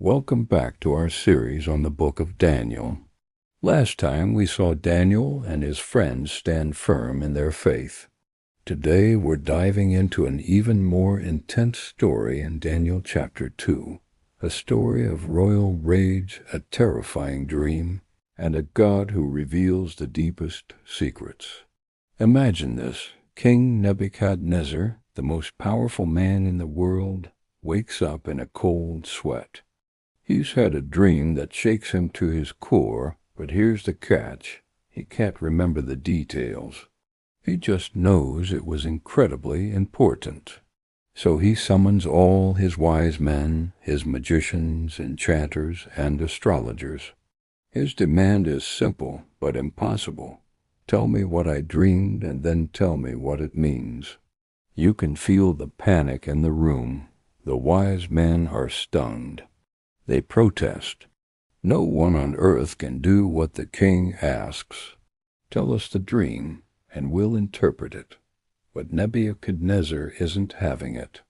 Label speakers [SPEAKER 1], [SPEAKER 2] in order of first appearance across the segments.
[SPEAKER 1] Welcome back to our series on the book of Daniel. Last time we saw Daniel and his friends stand firm in their faith. Today we're diving into an even more intense story in Daniel chapter 2, a story of royal rage, a terrifying dream, and a God who reveals the deepest secrets. Imagine this: King Nebuchadnezzar, the most powerful man in the world, wakes up in a cold sweat. He's had a dream that shakes him to his core, but here's the catch: he can't remember the details. He just knows it was incredibly important. So he summons all his wise men, his magicians, enchanters, and astrologers. His demand is simple but impossible. Tell me what I dreamed and then tell me what it means. You can feel the panic in the room. The wise men are stunned. They protest. No one on earth can do what the king asks. Tell us the dream, and we'll interpret it. But Nebuchadnezzar isn't having it.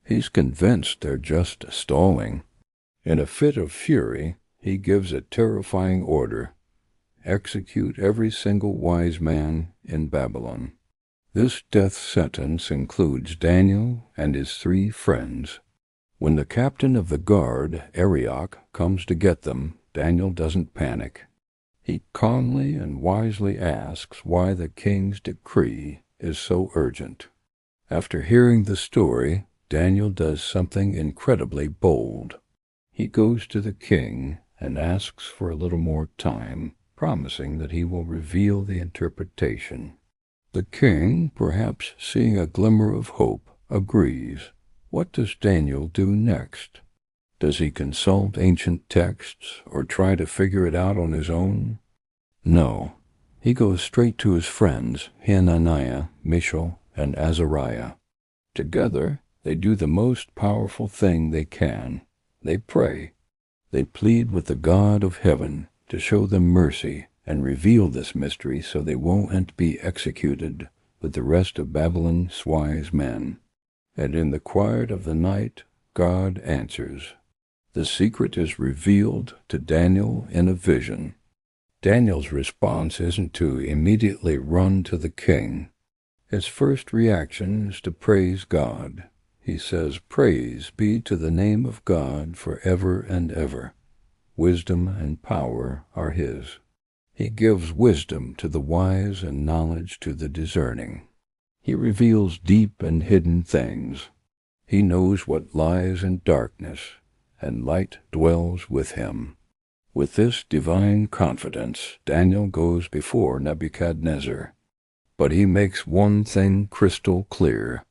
[SPEAKER 1] He's convinced they're just stalling. In a fit of fury, he gives a terrifying order: execute every single wise man in Babylon. This death sentence includes Daniel and his 3 friends. When the captain of the guard, Arioch, comes to get them, Daniel doesn't panic. He calmly and wisely asks why the king's decree is so urgent. After hearing the story, Daniel does something incredibly bold. He goes to the king and asks for a little more time, promising that he will reveal the interpretation. The king, perhaps seeing a glimmer of hope, agrees. What does Daniel do next? Does he consult ancient texts or try to figure it out on his own? No. He goes straight to his friends, Hananiah, Mishael, and Azariah. Together, they do the most powerful thing they can. They pray. They plead with the God of heaven to show them mercy and reveal this mystery so they won't be executed with the rest of Babylon's wise men. And in the quiet of the night, God answers. The secret is revealed to Daniel in a vision. Daniel's response isn't to immediately run to the king. His first reaction is to praise God. He says, "Praise be to the name of God forever and ever. Wisdom and power are his. He gives wisdom to the wise and knowledge to the discerning. He reveals deep and hidden things. He knows what lies in darkness, and light dwells with him." With this divine confidence, Daniel goes before Nebuchadnezzar. But he makes one thing crystal clear.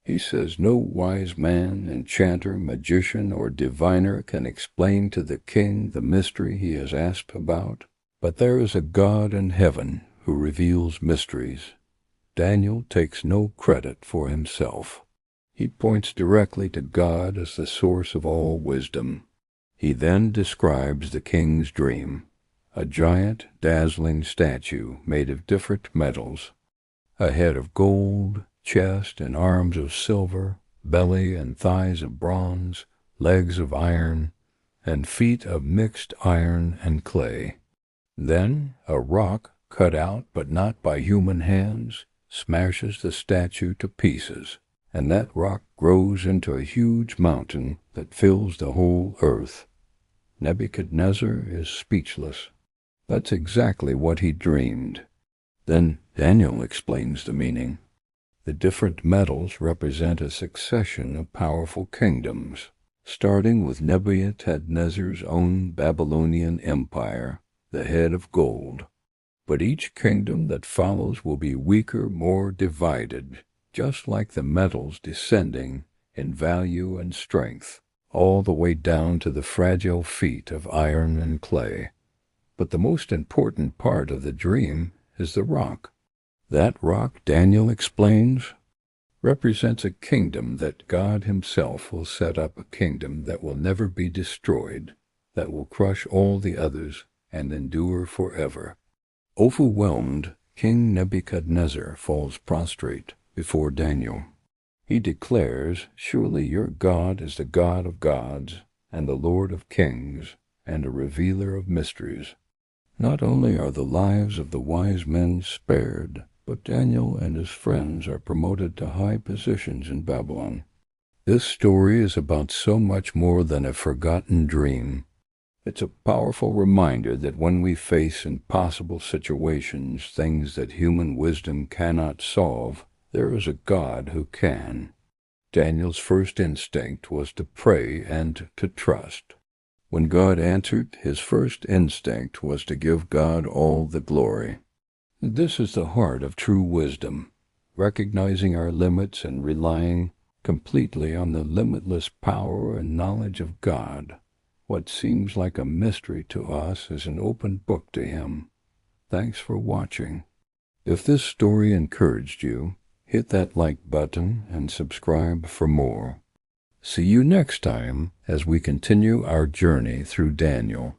[SPEAKER 1] He says no wise man, enchanter, magician, or diviner can explain to the king the mystery he has asked about. But there is a God in heaven who reveals mysteries. Daniel takes no credit for himself. He points directly to God as the source of all wisdom. He then describes the king's dream: a giant, dazzling statue made of different metals, a head of gold, chest and arms of silver, belly and thighs of bronze, legs of iron, and feet of mixed iron and clay. Then a rock, cut out but not by human hands, smashes the statue to pieces, and that rock grows into a huge mountain that fills the whole earth. Nebuchadnezzar is speechless. That's exactly what he dreamed. Then Daniel explains the meaning. The different metals represent a succession of powerful kingdoms, starting with Nebuchadnezzar's own Babylonian empire, the head of gold. But each kingdom that follows will be weaker, more divided, just like the metals descending in value and strength, all the way down to the fragile feet of iron and clay. But the most important part of the dream is the rock. That rock, Daniel explains, represents a kingdom that God himself will set up, a kingdom that will never be destroyed, that will crush all the others and endure forever. Overwhelmed, King Nebuchadnezzar falls prostrate before Daniel. He declares, "Surely your God is the God of gods and the Lord of kings, and a revealer of mysteries. Not only are the lives of the wise men spared, but Daniel and his friends are promoted to high positions in Babylon. This story is about so much more than a forgotten dream. It's a powerful reminder that when we face impossible situations, things that human wisdom cannot solve, there is a God who can. Daniel's first instinct was to pray and to trust. When God answered, his first instinct was to give God all the glory. This is the heart of true wisdom, recognizing our limits and relying completely on the limitless power and knowledge of God. What seems like a mystery to us is an open book to Him. Thanks for watching. If this story encouraged you, hit that like button and subscribe for more. See you next time as we continue our journey through Daniel.